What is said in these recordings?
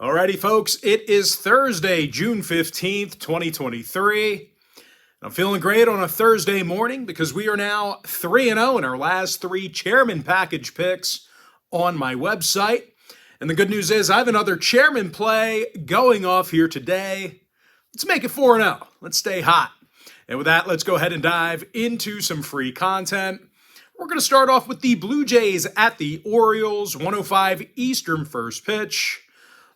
Alrighty, folks, it is Thursday, June 15th, 2023. I'm feeling great on a Thursday morning because we are now 3-0 in our last three chairman package picks on my website. And the good news is I have another chairman play going off here today. Let's make it 4-0. Let's stay hot. And with that, let's go ahead and dive into some free content. We're going to start off with the Blue Jays at the Orioles, 105 Eastern first pitch.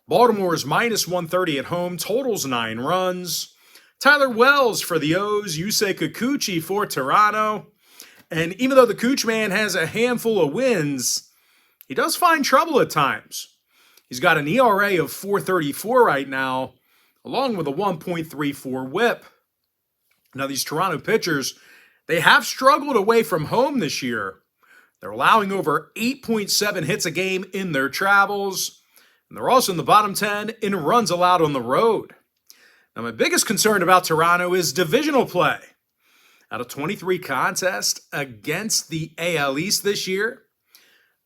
Baltimore is minus 130 at home, totals 9 runs. Tyler Wells for the O's, Yusei Kikuchi for Toronto. And even though the Cooch man has a handful of wins, he does find trouble at times. He's got an ERA of 4.34 right now, along with a 1.34 whip. Now these Toronto pitchers, they have struggled away from home this year. They're allowing over 8.7 hits a game in their travels. And they're also in the bottom 10 in runs allowed on the road. Now, my biggest concern about Toronto is divisional play. Out of 23 contests against the AL East this year,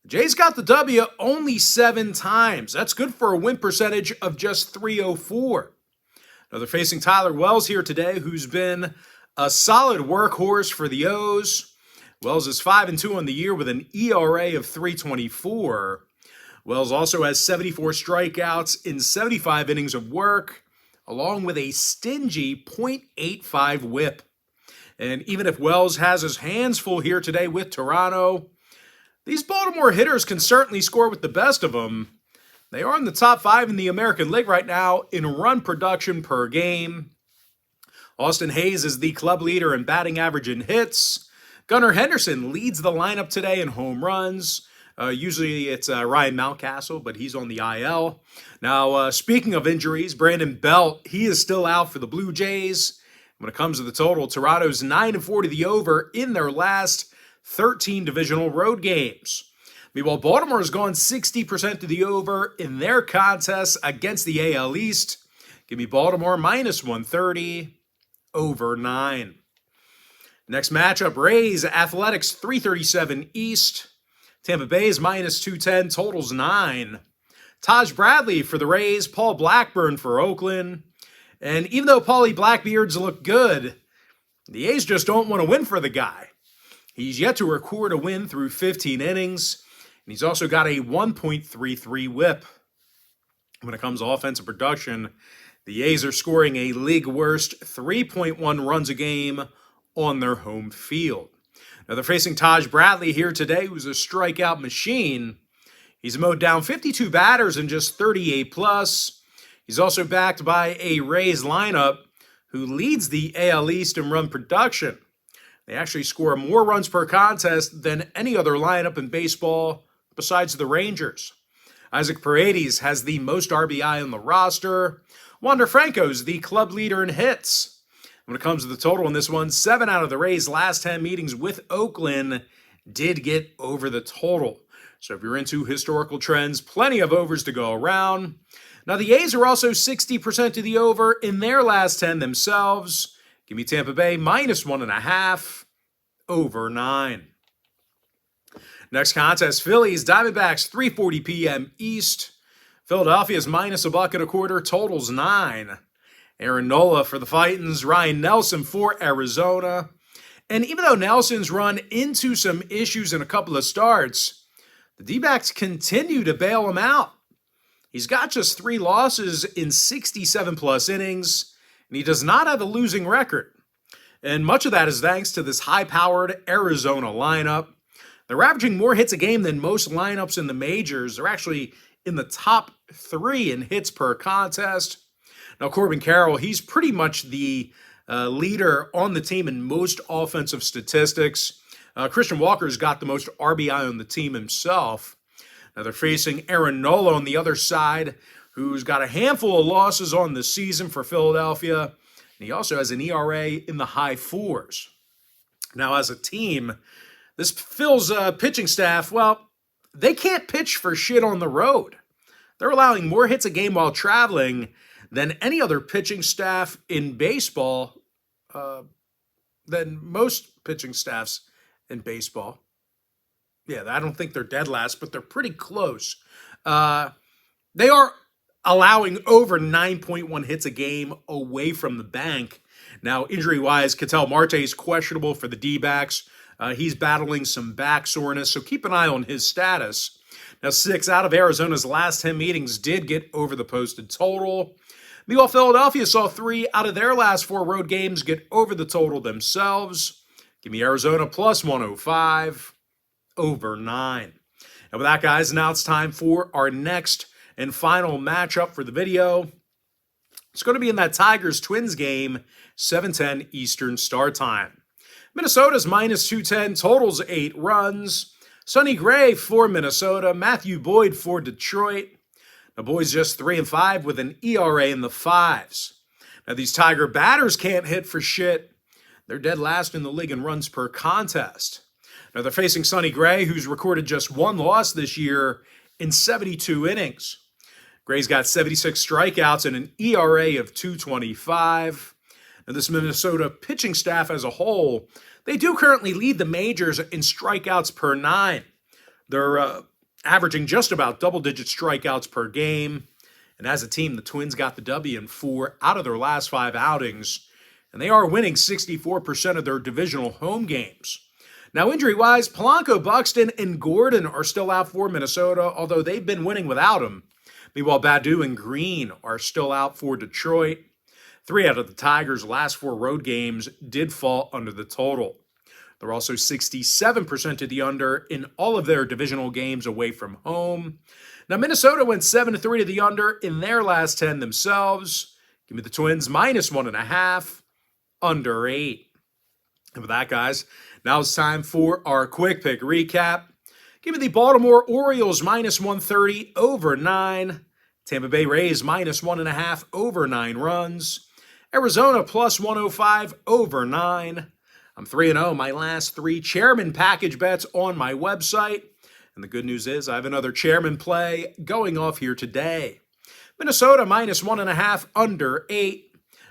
the Jays got the W only 7 times. That's good for a win percentage of just .304. Now, they're facing Tyler Wells here today, who's been a solid workhorse for the O's. Wells is 5-2 on the year with an ERA of 3.24. Wells also has 74 strikeouts in 75 innings of work, along with a stingy .85 whip. And even if Wells has his hands full here today with Toronto, these Baltimore hitters can certainly score with the best of them. They are in the top 5 in the American League right now in run production per game. Austin Hayes is the club leader in batting average and hits. Gunnar Henderson leads the lineup today in home runs. Usually it's Ryan Mountcastle, but he's on the IL. Now, speaking of injuries, Brandon Belt, he is still out for the Blue Jays. When it comes to the total, Toronto's 9-4 to the over in their last 13 divisional road games. Meanwhile, Baltimore has gone 60% to the over in their contests against the AL East. Give me Baltimore minus 130, over 9. Next matchup, Rays, Athletics, 337 East. Tampa Bay is minus 210, totals 9. Taj Bradley for the Rays, Paul Blackburn for Oakland. And even though Paulie Blackbeards look good, the A's just don't want to win for the guy. He's yet to record a win through 15 innings, and he's also got a 1.33 whip. When it comes to offensive production, the A's are scoring a league-worst 3.1 runs a game on their home field. Now, they're facing Taj Bradley here today, who's a strikeout machine. He's mowed down 52 batters in just 38 plus. He's also backed by a Rays lineup who leads the AL East in run production. They actually score more runs per contest than any other lineup in baseball besides the Rangers. Isaac Paredes has the most RBI on the roster. Wander Franco's the club leader in hits. When it comes to the total in this one, 7 out of the Rays' last 10 meetings with Oakland did get over the total. So if you're into historical trends, plenty of overs to go around. Now the A's are also 60% to the over in their last 10 themselves. Give me Tampa Bay minus 1.5, over 9. Next contest, Phillies, Diamondbacks, 3:40 p.m. East. Philadelphia's minus $1.25, totals 9. Aaron Nola for the Titans, Ryan Nelson for Arizona. And even though Nelson's run into some issues in a couple of starts, the D-backs continue to bail him out. He's got just 3 losses in 67-plus innings, and he does not have a losing record. And much of that is thanks to this high-powered Arizona lineup. They're averaging more hits a game than most lineups in the majors. They're actually in the top 3 in hits per contest. Now, Corbin Carroll, he's pretty much the leader on the team in most offensive statistics. Christian Walker's got the most RBI on the team himself. Now, they're facing Aaron Nola on the other side, who's got a handful of losses on the season for Philadelphia. And he also has an ERA in the high 4s. Now, as a team, this Phil's pitching staff, well, they can't pitch for shit on the road. They're allowing more hits a game while traveling than any other pitching staff in baseball, than most pitching staffs in baseball. Yeah, I don't think they're dead last, but they're pretty close. They are allowing over 9.1 hits a game away from the bank. Now, injury-wise, Ketel Marte is questionable for the D-backs. He's battling some back soreness, so keep an eye on his status. Now, 6 out of Arizona's last 10 meetings did get over the posted total. Meanwhile, Philadelphia saw 3 out of their last 4 road games get over the total themselves. Give me Arizona plus 105, over 9. And with that, guys, now it's time for our next and final matchup for the video. It's going to be in that Tigers-Twins game, 7:10 Eastern start time. Minnesota's minus 210, totals 8 runs. Sonny Gray for Minnesota, Matthew Boyd for Detroit. The boys just 3-5 with an ERA in the 5s. Now, these Tiger batters can't hit for shit. They're dead last in the league in runs per contest. Now, they're facing Sonny Gray, who's recorded just 1 loss this year in 72 innings. Gray's got 76 strikeouts and an ERA of 2.25. Now, this Minnesota pitching staff as a whole, they do currently lead the majors in strikeouts per 9. They're averaging just about double-digit strikeouts per game. And as a team, the Twins got the W in 4 out of their last 5 outings. And they are winning 64% of their divisional home games. Now, injury-wise, Polanco, Buxton, and Gordon are still out for Minnesota, although they've been winning without them. Meanwhile, Baddoo and Green are still out for Detroit. 3 out of the Tigers' last 4 road games did fall under the total. They're also 67% to the under in all of their divisional games away from home. Now, Minnesota went 7-3 to the under in their last 10 themselves. Give me the Twins minus 1.5, under 8. And with that, guys, now it's time for our quick pick recap. Give me the Baltimore Orioles minus 130, over 9. Tampa Bay Rays minus 1.5, over 9 runs. Arizona plus 105, over 9. I'm 3-0 my last 3 chairman package bets on my website. And the good news is I have another chairman play going off here today. Minnesota minus 1.5, under 8.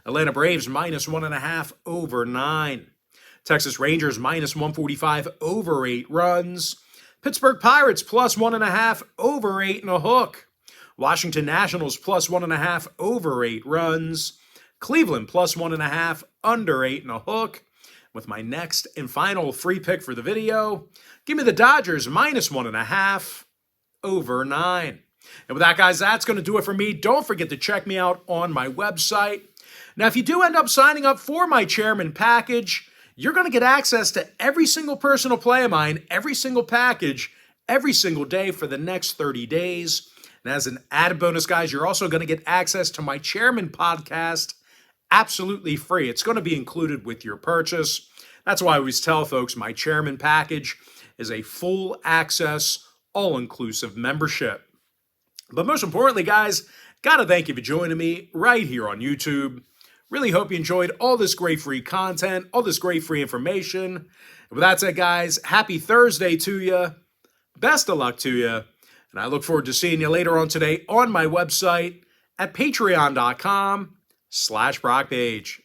Atlanta Braves minus 1.5, over 9. Texas Rangers minus 145, over 8 runs. Pittsburgh Pirates plus 1.5, over 8.5. Washington Nationals plus 1.5, over 8 runs. Cleveland plus 1.5, under 8.5. With my next and final free pick for the video, give me the Dodgers minus 1.5, over 9. And with that, guys, that's going to do it for me. Don't forget to check me out on my website. Now, if you do end up signing up for my chairman package, you're going to get access to every single personal play of mine, every single package, every single day for the next 30 days. And as an added bonus, guys, you're also going to get access to my chairman podcast absolutely free. It's going to be included with your purchase. That's why I always tell folks my chairman package is a full access, all-inclusive membership. But most importantly, guys, gotta thank you for joining me right here on YouTube. Really hope you enjoyed all this great free content, all this great free information. And with that said, guys, happy Thursday to you. Best of luck to you. And I look forward to seeing you later on today on my website at patreon.com/BrockPage.